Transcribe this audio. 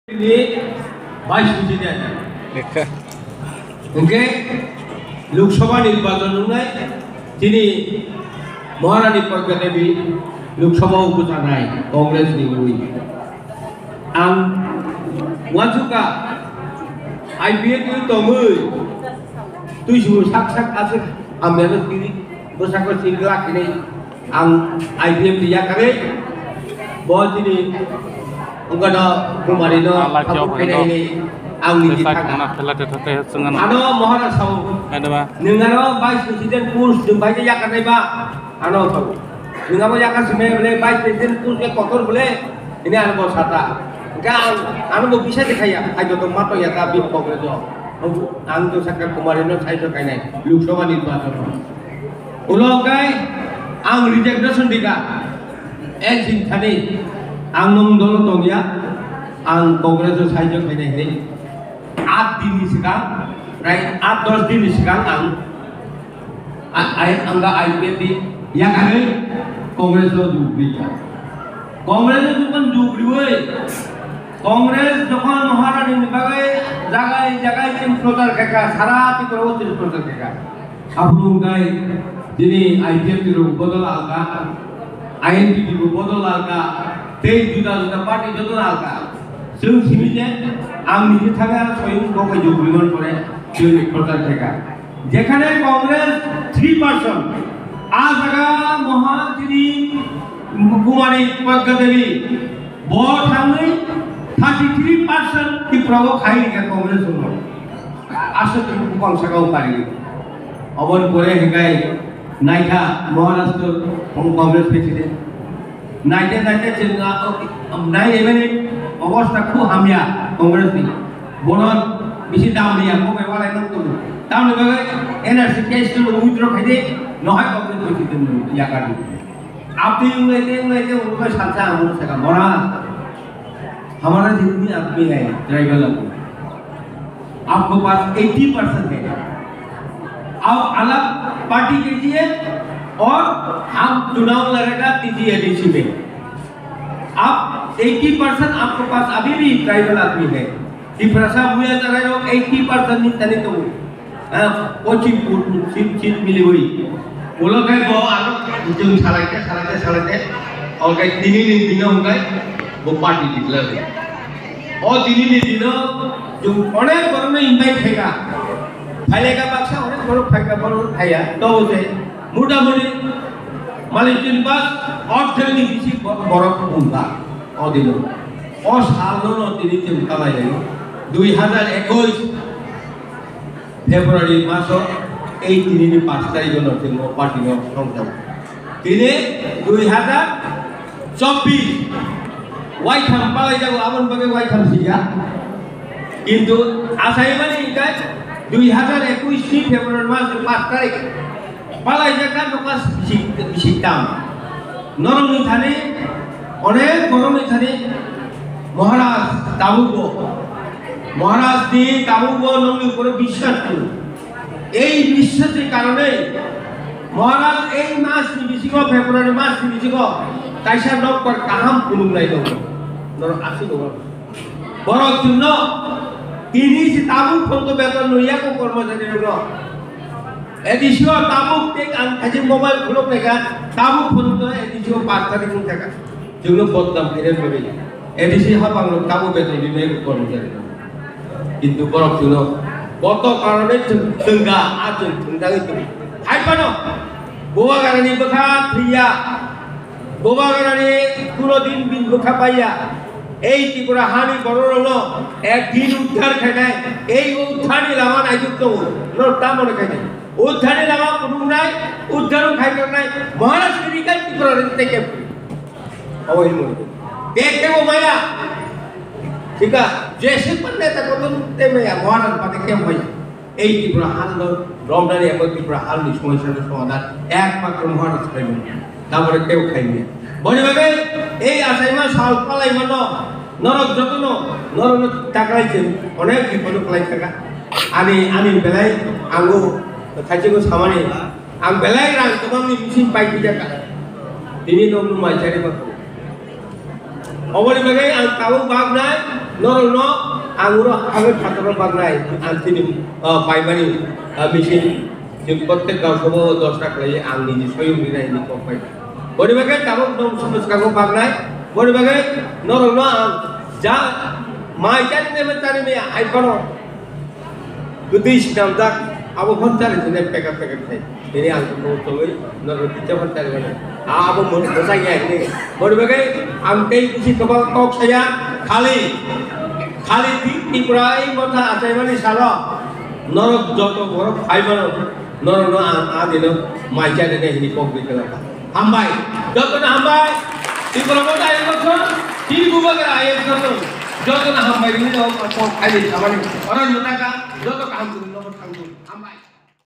ini vice president. Oke, Lok Sabha নির্বাচন নাই তিনি মহারানী প্রজ্ঞা দেবী লোকসভা উপজেলায় কংগ্রেস নিউই আং ওয়াজুকা আইপিএল তমুই তুই সুর সাক আছে আমি তিনি বসাকর সিংলা কিনে আং আইপিএল দিয়া করে বল তিনি Ungkada kumari no ini angni kita. Ano Maharaj Sahu. Nengaro vice president pus jumpai ya kan ba. Ano tahu. Nengaro ya kan sebenarnya boleh vice president pus ke kotor boleh. Ini ano bos kata. Enggak ano mau bisa dikhaya. Ayo tu mato ya tapi kongres jo. Ang tu sakar kumari no saya tu kayaknya. Loksabha nirbachan. Ulo kai ang rejection dika. Elsin thani. Ang nung dolo tongya ang kongres sahaja kene ini 8 दिन sekarang right 8-10 दिन sekarang angga IPL di yang ada kongres jubli kongres itu kan jubli woi kongres যখন মহারানী নিবাগে জায়গায় জায়গায় তিন প্রচার কাকা সারা পিকর তিন প্রচার কাকা আপন গায় যিনি IPL টির বদল আলগা INP টির বদল আলগা তেই জুদা জুদা পার্টি যত আলগা जों सिमिजे आं निजे थागा स्वयं गगै जुगलिमन करे जोंनि प्रचार थागा जेखाने कांग्रेस 3% आ जागा महातिनि कुमारी प्रज्ञा देवी भोट थाङै 33% टिप्राव खाइ के कांग्रेस दङ आसे कमसागाव पारि अबन परे हेगाय नायथा महाराष्ट्र कांग्रेस प्रेसिडेंट नायथे नायथे जोंहा नाय एबेनि অবস্থা খুব হামিয়া কংগ্রেস নি বড় বেশি দাম নিয়া কবে ওলাই নক তো দাম নেবে এনআরসি কেস তো উইথড্র খাইদে নহয় কংগ্রেস প্রেসিডেন্ট ইয়াকারি আপনি उंगले उनको साचा हम सका मोरा हमारा जितनी आदमी है ट्राइबल आपको पास 80% है आप अलग पार्टी कीजिए और हम चुनाव लड़ेगा तीसरी एडीसी में आप 80% आपके पास अभी भी ट्राइबल आदमी है डिफ्रेसा हुआ तरह लोग 80% नहीं तने तो कोचिंग सीट मिली हुई वो लोग है वो आलो जो सालाते और कई दिन होंगे वो पार्टी निकला और दिन जो अनेक बड़ों में इन्वाइट हैगा फाइलेगा बाक्सा अनेक बड़ों फाइलेगा बड़ों हैया तो उसे मुड़ा मुड़ी मालिकिन पास और जल्दी किसी बड़ों होगा অদিন অসাধারণ তিনি চিন্তালাই 2021 ফেব্রুয়ারি মাস এই তিনি 5 তারিখের তিনি পার্টি সংসদ তিনি 2024 ওয়াই থাম পালাই যাব আমন বাগে ওয়াই থাম সিগা কিন্তু আসাই মানে ইকাই 2021 ফেব্রুয়ারি মাস 5 তারিখ পালাই জায়গা নকাস সিস্টেম নরমি থানে অনেক গরমে থানে মহারাজ দি তাবুব নঙ্গি উপরে বিশ্বাস ছিল এই বিশ্বাসের কারণে মহারাজ এই মাস নিবিসিগ ফেব্রুয়ারি মাস নিবিসিগ কাইসা নকর কাহাম কুলুমলাই দङ নর আসি দङ বড় জন্য তিনি সে তাবুক ফন্ত বেতন নইয়াকো কর্মচারী দङ এদিশিও তাবুক টেক আন কাজে মোবাইল খুলক নেগা তাবুক ফন্ত এদিশিও 5 তারিখ টাকা যেগুলো বদনাম ফিরে নেবে এডিসি হাবাংলো কাবু বেতন বিভাগ কর্মচারী কিন্তু বরফ ছিল কত কারণে দঙ্গা আচন দঙ্গাই তুমি হাইপানো গোয়া গারানি বখা থিয়া গোয়া গারানি পুরো দিন দিন বখা পাইয়া এই ত্রিপুরা হানি বড় হলো একদিন উদ্ধার খাইনাই এই উদ্ধারই লামা নাই যুক্ত নটা মনে খাইনাই উদ্ধারই লামা কোনো নাই উদ্ধারও খাইতে নাই মহারাষ্ট্র নিকাই ত্রিপুরা থেকে अवही मुझे देखते वो माया ठीक है जैसे पन्ने तक वो तो माया मॉडल पाते क्या माया एक टिप्रा हाल लो रॉमडानी एक टिप्रा हाल निश्चय से समाधान एक मात्र मॉडल से में ताबड़े क्या खाएंगे बोले बाबे ये आसाई में साल पालाई मनो नरक जतनो नरक टाकलाई चें अनेक विपद पालाई टाका आनी बेलाई आंगो खाची को सामाने आंग बेलाई रांग तमाम नि मिसिन पाइप जाका ini dong rumah cari bakal. Awal bagai ang tahu bag na नरनो आंगुरो हाबे फातरो बागनाय आंथिनि पाइमानि मिसिन जों प्रत्येक गांव समाव 10 टाका लायो आंनि निसय मिनायनि कम्पाय बरिबागे ताबो दं समस्काखौ बागनाय बरिबागे नरनो आं जा माइजानि ने मतानि मे आइफानो गदै सिनामदा आबो फन्तारि जने पेका थाय दिनै आं तोलै नरनो पिता फन्तारि माने आबो मोजां याइने बरिबागे आं दै कुसि कबाल कक साया खाली टिप्राय मथा आचाइमानि सालो नरक जत बर फाइबानो नरनो आ दिनो माइजानि ने हिनि कम्प्लिट कला हामबाय जतन हामबाय टिप्रा मथा आइबो टिन गुबागे आइबो जतन हामबाय नि न खालि खामानि अरन मथाका जत काम नम्बर थांगौ